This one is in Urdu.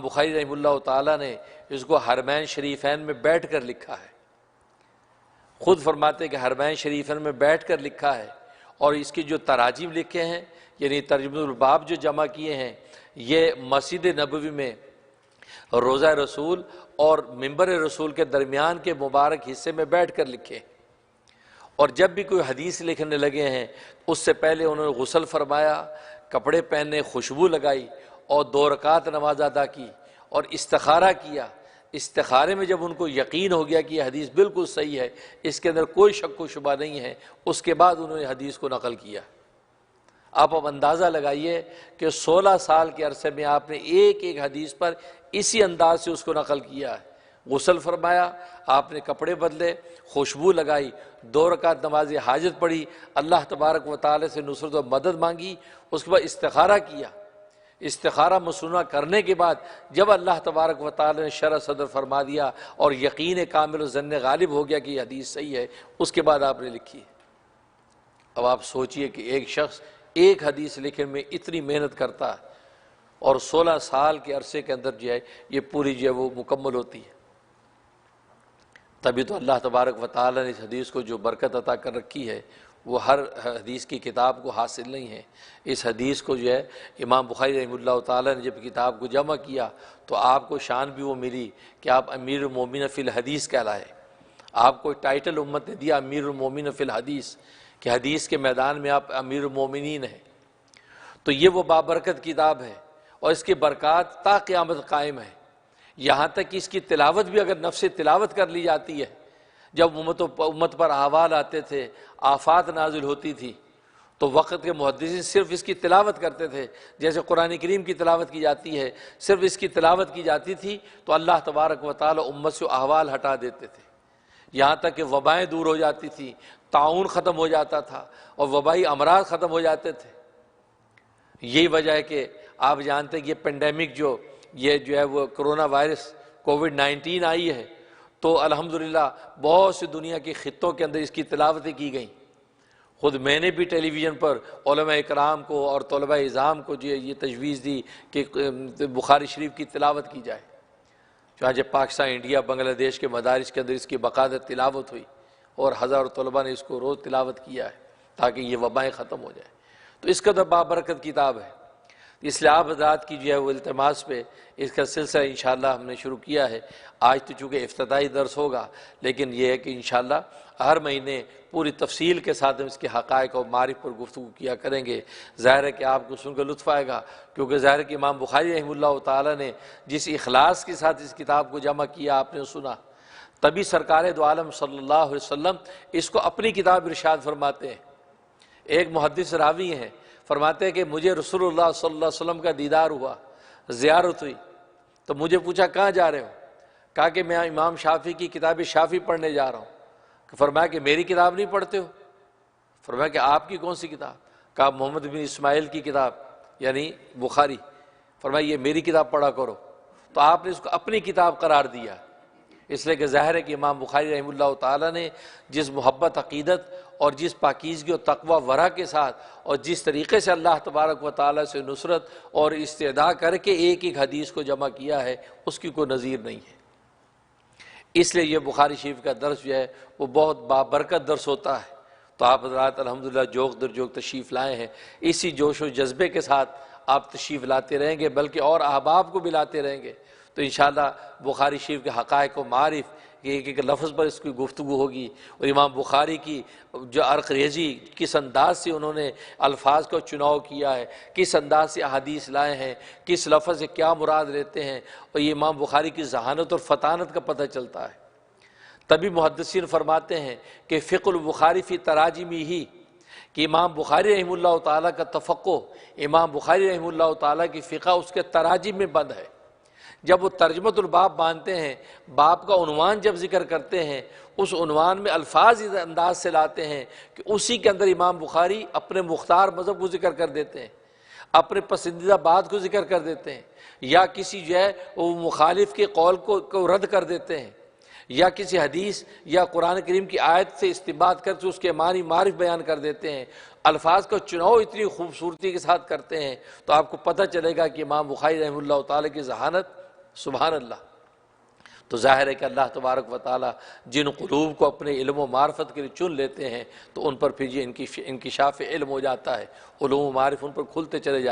بخاری رحمہ اللہ تعالیٰ نے اس کو حرمین شریفین میں بیٹھ کر لکھا ہے، خود فرماتے کہ حرمین شریفین میں بیٹھ کر لکھا ہے، اور اس کی جو تراجم لکھے ہیں یعنی ترجمہ الباب جو جمع کیے ہیں یہ مسجد نبوی میں روضہ رسول اور منبر رسول کے درمیان کے مبارک حصے میں بیٹھ کر لکھے، اور جب بھی کوئی حدیث لکھنے لگے ہیں اس سے پہلے انہوں نے غسل فرمایا، کپڑے پہنے، خوشبو لگائی اور 2 رکعت نماز ادا کی اور استخارہ کیا۔ استخارے میں جب ان کو یقین ہو گیا کہ یہ حدیث بالکل صحیح ہے، اس کے اندر کوئی شک و شبہ نہیں ہے، اس کے بعد انہوں نے حدیث کو نقل کیا۔ آپ اب اندازہ لگائیے کہ 16 سال کے عرصے میں آپ نے ایک ایک حدیث پر اسی انداز سے اس کو نقل کیا ہے۔ غسل فرمایا، آپ نے کپڑے بدلے، خوشبو لگائی، 2 رکعت نماز حاجت پڑھی، اللہ تبارک و تعالی سے نصرت و مدد مانگی، اس کے بعد استخارہ کیا۔ استخارہ مسنونہ کرنے کے بعد جب اللہ تبارک و تعالی نے شرح صدر فرما دیا اور یقین کامل و ظن غالب ہو گیا کہ یہ حدیث صحیح ہے، اس کے بعد آپ نے لکھی۔ اب آپ سوچئے کہ ایک شخص ایک حدیث لکھنے میں اتنی محنت کرتا ہے اور 16 سال کے عرصے کے اندر جو ہے یہ پوری جو ہے وہ مکمل ہوتی ہے۔ تبھی تو اللہ تبارک و تعالی نے اس حدیث کو جو برکت عطا کر رکھی ہے وہ ہر حدیث کی کتاب کو حاصل نہیں ہے۔ اس حدیث کو جو ہے امام بخاری رحمہ اللہ تعالی نے جب کتاب کو جمع کیا تو آپ کو شان بھی وہ ملی کہ آپ امیر المومنین فی الحدیث کہلائے۔ آپ کو ٹائٹل امت نے دیا امیر المومنین فی الحدیث، کہ حدیث کے میدان میں آپ امیر المومنین ہیں۔ تو یہ وہ بابرکت کتاب ہے اور اس کی برکات تا قیامت قائم ہے، یہاں تک کہ اس کی تلاوت بھی اگر نفس تلاوت کر لی جاتی ہے، جب امت پر احوال آتے تھے، آفات نازل ہوتی تھی تو وقت کے محدثین صرف اس کی تلاوت کرتے تھے، جیسے قرآن کریم کی تلاوت کی جاتی ہے، صرف اس کی تلاوت کی جاتی تھی تو اللہ تبارک و تعالی امت سے احوال ہٹا دیتے تھے، یہاں تک کہ وبائیں دور ہو جاتی تھی، طاعون ختم ہو جاتا تھا اور وبائی امراض ختم ہو جاتے تھے۔ یہی وجہ ہے کہ آپ جانتے ہیں کہ یہ پینڈیمک جو ہے وہ کرونا وائرس کووڈ-19 آئی ہے تو الحمدللہ بہت سی دنیا کے خطوں کے اندر اس کی تلاوتیں کی گئیں۔ خود میں نے بھی ٹیلی ویژن پر علماء اکرام کو اور طلباء اعظام کو جو یہ تجویز دی کہ بخاری شریف کی تلاوت کی جائے، چنانچہ پاکستان، انڈیا، بنگلہ دیش کے مدارس کے اندر اس کی باقاعدہ تلاوت ہوئی اور ہزاروں طلباء نے اس کو روز تلاوت کیا ہے تاکہ یہ وبائیں ختم ہو جائیں۔ تو اس قدر بابرکت کتاب ہے، اس لیے آپ حضرات کی جو ہے وہ التماس پہ اس کا سلسلہ انشاءاللہ ہم نے شروع کیا ہے۔ آج تو چونکہ افتتاحی درس ہوگا، لیکن یہ ہے کہ انشاءاللہ ہر مہینے پوری تفصیل کے ساتھ ہم اس کے حقائق اور معارف پر گفتگو کیا کریں گے۔ ظاہر ہے کہ آپ کو سن کر لطف آئے گا، کیونکہ ظاہر ہے کہ امام بخاری رحمہ اللہ تعالی نے جس اخلاص کے ساتھ اس کتاب کو جمع کیا آپ نے سنا، تبھی سرکار دو عالم صلی اللہ علیہ وسلم اس کو اپنی کتاب ارشاد فرماتے ہیں۔ ایک محدث راوی ہیں، فرماتے ہیں کہ مجھے رسول اللہ صلی اللہ علیہ وسلم کا دیدار ہوا، زیارت ہوئی، تو مجھے پوچھا کہاں جا رہے ہو؟ کہا کہ میں امام شافعی کی کتاب شافعی پڑھنے جا رہا ہوں۔ فرمایا کہ میری کتاب نہیں پڑھتے ہو؟ فرمایا کہ آپ کی کون سی کتاب؟ کہا محمد بن اسماعیل کی کتاب یعنی بخاری۔ فرمایا یہ میری کتاب پڑھا کرو۔ تو آپ نے اس کو اپنی کتاب قرار دیا، اس لیے کہ ظاہر ہے کہ امام بخاری رحمہ اللہ تعالی نے جس محبت عقیدت اور جس پاکیزگی و تقوی ورع کے ساتھ اور جس طریقے سے اللہ تبارک و تعالی سے نصرت اور استدعا کر کے ایک ایک حدیث کو جمع کیا ہے، اس کی کوئی نظیر نہیں ہے۔ اس لیے یہ بخاری شریف کا درس جو ہے وہ بہت بابرکت درس ہوتا ہے۔ تو آپ حضرات الحمدللہ جوق در جوق تشریف لائے ہیں، اسی جوش و جذبے کے ساتھ آپ تشریف لاتے رہیں گے، بلکہ اور احباب کو بھی لاتے رہیں گے، تو انشاءاللہ بخاری شریف کے حقائق و معارف ایک ایک لفظ پر اس کی گفتگو ہوگی، اور امام بخاری کی جو عرق ریزی کس انداز سے انہوں نے الفاظ کو چناؤ کیا ہے، کس انداز سے احادیث لائے ہیں، کس لفظ سے کیا مراد لیتے ہیں، اور یہ امام بخاری کی ذہانت اور فطانت کا پتہ چلتا ہے۔ تبھی محدثین فرماتے ہیں کہ فقہ البخاری فی تراجمی ہی، کہ امام بخاری رحمہ اللہ تعالیٰ کا تفقہ، امام بخاری رحمہ اللہ تعالیٰ کی فقہ اس کے تراجم میں بند ہے۔ جب وہ ترجمۃ الباب باندھتے ہیں، باب کا عنوان جب ذکر کرتے ہیں، اس عنوان میں الفاظ اس انداز سے لاتے ہیں کہ اسی کے اندر امام بخاری اپنے مختار مذہب کو ذکر کر دیتے ہیں، اپنے پسندیدہ بات کو ذکر کر دیتے ہیں، یا کسی جو ہے وہ مخالف کے قول کو رد کر دیتے ہیں، یا کسی حدیث یا قرآن کریم کی آیت سے استنباط کر کے اس کے معنی معرف بیان کر دیتے ہیں، الفاظ کا چناؤ اتنی خوبصورتی کے ساتھ کرتے ہیں، تو آپ کو پتہ چلے گا کہ امام بخاری رحمہ اللہ تعالیٰ کی ذہانت سبحان اللہ۔ تو ظاہر ہے کہ اللہ تبارک و تعالیٰ جن قلوب کو اپنے علم و معرفت کے لیے چن لیتے ہیں تو ان پر پھر یہ انکشاف علم ہو جاتا ہے، علوم و معارف ان پر کھلتے چلے جاتے ہیں۔